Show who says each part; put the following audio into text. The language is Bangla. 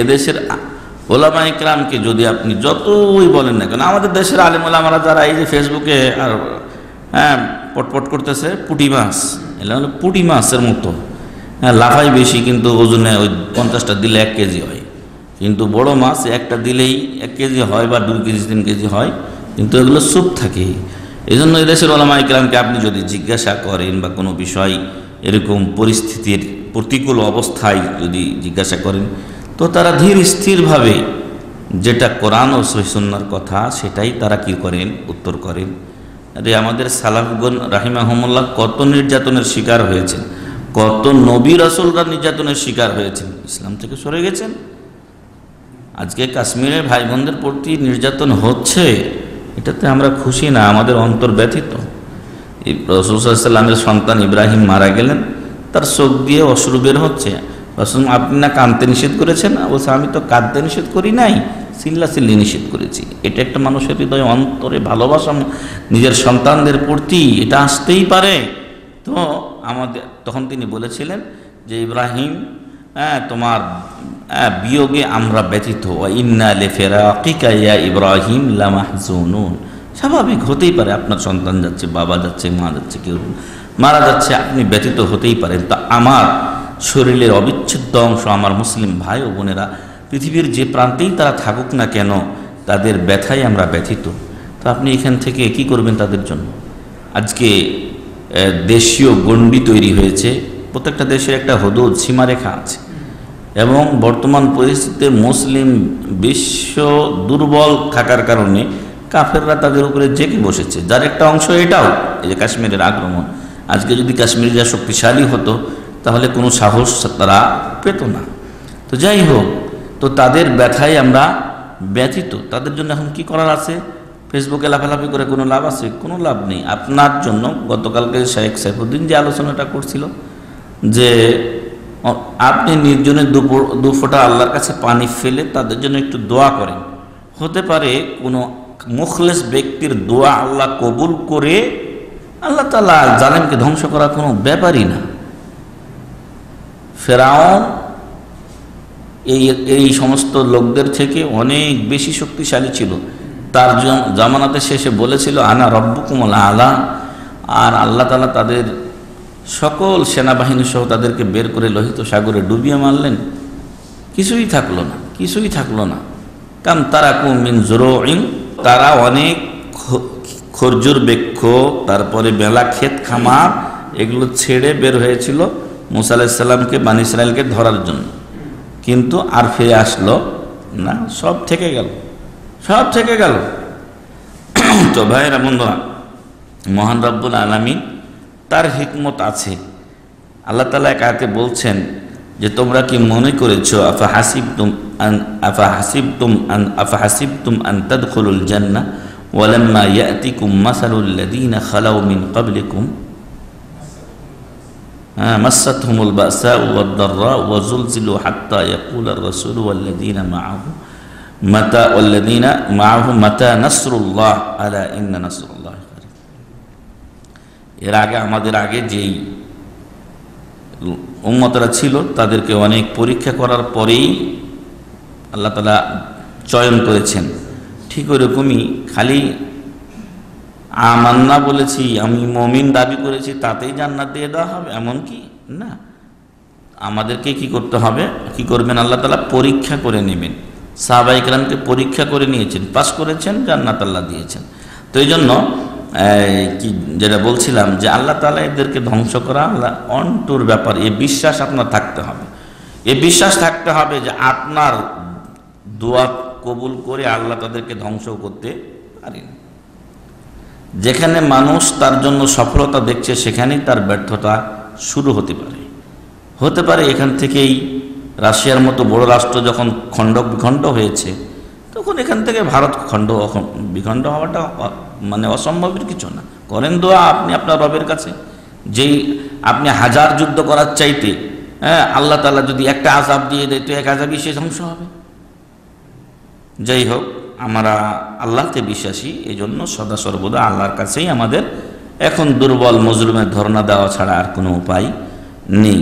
Speaker 1: এদেশের ওলামা ইকরামকে যদি আপনি যতই বলেন না কেন, আমাদের দেশের আলেম ওলামারা যারা এই যে ফেসবুকে আর পটপট করতেছে, পুঁটি মাছ, এগুলো হলো পুঁটি মাছের মতো, লাফাই বেশি কিন্তু ওজনে ওই 50টা দিলে 1 কেজি হয়, কিন্তু বড় মাছ একটা দিলেই 1 কেজি হয় বা 2 কেজি 3 কেজি হয়, কিন্তু এগুলো চুপ থাকে। এই জন্য এদেশের ওলামা ইকরামকে আপনি যদি জিজ্ঞাসা করেন বা কোনো বিষয় এরকম পরিস্থিতির প্রতিকূল অবস্থায় যদি জিজ্ঞাসা করেন, তো তারা ধীর স্থিরভাবে যেটা কোরআন ও সহিহ সুন্নাহর কথা সেটাই তারা কি করেন, উত্তর করেন। আরে আমাদের সালাফগণ রাহিমাহুমুল্লাহ কত নির্যাতনের শিকার হয়েছেন, কত নবী রাসূলরা নির্যাতনের শিকার হয়েছেন, ইসলাম থেকে সরে গেছেন। আজকে কাশ্মীরের ভাই বোনদের প্রতি নির্যাতন হচ্ছে, এটাতে আমরা খুশি না, আমাদের অন্তর ব্যথিত। এই রাসূল সাল্লাল্লাহু আলাইহি ওয়াসাল্লামের সন্তান ইব্রাহিম মারা গেলেন, তার চোখ দিয়ে অশ্রু বের হচ্ছে। রাসূল, আপনি না কাঁদতে নিষেধ করেছেন? বলছে, আমি তো কাঁদতে নিষেধ করি নাই, চিল্লাচিল্লি নিষেধ করেছি। এটা একটা মানুষের হৃদয় অন্তরে ভালোবাসা নিজের সন্তানদের প্রতি এটা আসতেই পারে। তো আমাদের তখন তিনি বলেছিলেন যে ইব্রাহিম, তোমার বিয়োগে আমরা ব্যথিত, ইন্না লিফিরাকিকা ইয়া ইব্রাহিম লামাহজুনুন। স্বাভাবিক, হতেই পারে আপনার সন্তান যাচ্ছে, বাবা যাচ্ছে, মা যাচ্ছে, কেউ মারা যাচ্ছে, আপনি ব্যথিত হতেই পারেন। তা আমার শরীরের অবিচ্ছেদ্য অংশ আমার মুসলিম ভাই ও বোনেরা পৃথিবীর যে প্রান্তেই তারা থাকুক না কেন, তাদের ব্যথায় আমরা ব্যথিত। তো আপনি এখান থেকে কি করবেন তাদের জন্য? আজকে দেশীয় গণ্ডি তৈরি হয়েছে, প্রত্যেকটা দেশের একটা হদুদ সীমারেখা আছে, এবং বর্তমান পরিস্থিতিতে মুসলিম বিশ্ব দুর্বল থাকার কারণে কাফেররা তাদের উপরে জেঁকে বসেছে, যার একটা অংশ এটাও, এই যে কাশ্মীরের আক্রমণ। আজকে যদি কাশ্মীর যা শক্তিশালী হতো তাহলে কোনো সাহস তারা পেত না। তো যাই হোক, তো তাদের ব্যথায় আমরা ব্যথিত। তাদের জন্য এখন কি করার আছে? ফেসবুকে লাফালাফি করে কোনো লাভ আছে? কোনো লাভ নেই। আপনার জন্য গতকালকে শেখ সাইফুদ্দিন যে আলোচনাটা করছিল যে আপনি নির্জনে দু ফোঁটা আল্লাহর কাছে পানি ফেলে তাদের জন্য একটু দোয়া করেন, হতে পারে কোনো মুখলেস ব্যক্তির দোয়া আল্লাহ কবুল করে আল্লাহ তাআলা জালেমকে ধ্বংস করা কোনো ব্যাপারই না। ফেরাউন এই সমস্ত লোকদের থেকে অনেক বেশি শক্তিশালী ছিল। তার জামানাতে শেষে বলেছিল আনা রব্বুকুমুল আলা, আর আল্লাহ তাআলা তাদের সকল সেনাবাহিনী সহ তাদেরকে বের করে লোহিত সাগরে ডুবিয়ে মারলেন। কিছুই থাকলো না, কিছুই থাকলো না। কাম তারাকুম মিন জুরুইন, তারা অনেক খরজুর বৃক্ষ, তারপরে বেলা ক্ষেত খামার, এগুলো ছেড়ে বের হয়েছিল মুসা আলাইহিস সালামকে বানী ইসরাইলকে ধরার জন্য, কিন্তু আর ফিরে আসলো না, সব থেকে গেল, সব থেকে গেল। তো ভাইরা বন্ধুরা, মহান রব্বুল আলামিন তার হিকমত আছে। আল্লাহ তাআলা এক আয়াতে বলছেন যে তোমরা কি মনে করেছো আফাহাসিবতুম আন তাদখুলুল জান্নাহ ওয়ালাম্মা ইয়াতিকুম মাসালুল লাযীনা খালাউ মিন ক্বাবলিকুম মাসাতহুমুল বাসাউ ওয়াদ-দাররা ওয়া যুলজিলু হাত্তা ইয়াকুলার রাসূলু ওয়াল্লাযীনা মাআহু মাতা নাসরুল্লাহ আলা ইন্না নাসরুল্লাহ কারীব। এর আগে আমাদের আগে যেই উম্মতরা ছিল তাদেরকে অনেক পরীক্ষা করার পরেই আল্লাহ তাআলা চয়ন করেছেন। ঠিক ওইরকমই খালি আমান্না বলেছি, আমি মুমিন দাবি করেছি, তাতেই জান্নাত দিয়ে দেওয়া হবে এমন কি না। আমাদেরকে কি করতে হবে, কি করবেন আল্লাহ তাআলা পরীক্ষা করে নেবেন। সাহাবায়ে কেরামকে পরীক্ষা করে নিয়েছেন, পাস করেছেন, জান্নাত আল্লাহ দিয়েছেন। তো এই জন্য কি যেটা বলছিলাম যে আল্লাহ তাআলা এদেরকে ধ্বংস করা আল্লাহ অন্টুর ব্যাপার, এই বিশ্বাস আপনার থাকতে হবে। এই বিশ্বাস থাকতে হবে যে আপনার দোয়া কবুল করে আল্লাহ তাদেরকে ধ্বংস করতে পারেন। যেখানে মানুষ তার জন্য সফলতা দেখছে সেখানেই তার ব্যর্থতা শুরু হতে পারে। এখান থেকেই রাশিয়ার মতো বড় রাষ্ট্র যখন খণ্ড বিখণ্ড হয়েছে, তখন এখান থেকে ভারত বিখণ্ড হওয়াটা মানে অসম্ভবের কিছু না। করেন দোয়া আপনি আপনার রবের কাছে, যেই আপনি হাজার যুদ্ধ করার চাইতে আল্লাহ তাআলা যদি একটা আযাব দিয়ে দেয় তো এক আযাবই সে ধ্বংস হবে। যাই হোক, আমরা আল্লাহকে বিশ্বাসী, এই জন্য সদা সর্বদা আল্লাহর কাছেই আমাদের এখন দুর্বল মজলুমের ধর্ণা দেওয়া ছাড়া আর কোনো উপায় নেই।